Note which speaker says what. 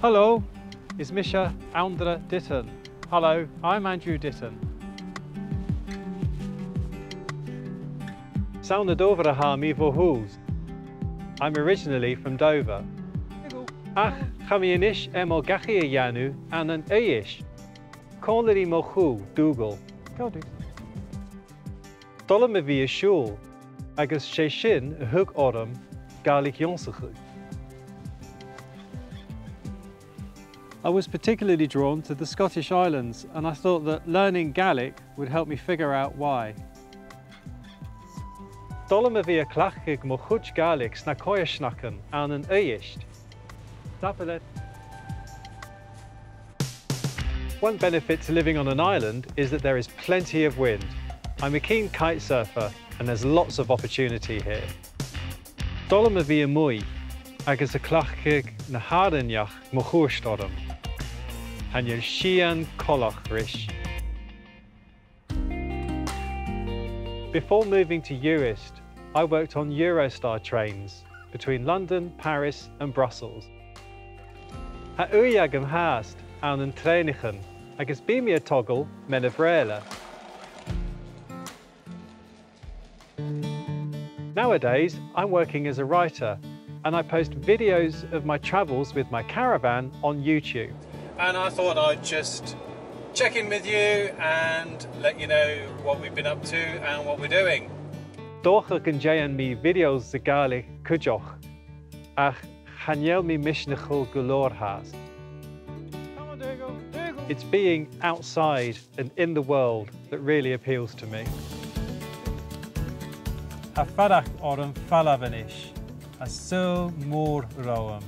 Speaker 1: Hello, is Misha Andra Ditton. Hello, I'm Andrew Ditton. Sauna Dover ha mi vo hús. I'm originally from Dover. Ach, chamianish emo gachi yanu an an eish. Conlady mochu Dougal. Dolam me vi a shul. Agus sheshin a hug autumn Gaelic jonsachu. I was particularly drawn to the Scottish Islands, and I thought that learning Gaelic would help me figure out why. Dolam vi a clachig mo chuj Gaelic sna koyashnakan an an eisht. One benefit to living on an island is that there is plenty of wind. I'm a keen kite surfer and there's lots of opportunity here. Dolam vi a mwy, agus a clachig na harenjach mo churstorm. And your Shian Kolach Rish. Before moving to Eurist, I worked on Eurostar trains between London, Paris and Brussels. Ha uyagam haast aan een treinigen, agus bí mi a toggle men a vrela. Nowadays, I'm working as a writer and I post videos of my travels with my caravan on YouTube. And I thought I'd just check in with you and let you know what we've been up to and what we're doing. Dochach and jayan mi videos the Gaelic kujoch, ach chaniel mi mishnachul galore has. It's being outside and in the world that really appeals to me. A fadach orm falavanish, a so more roam.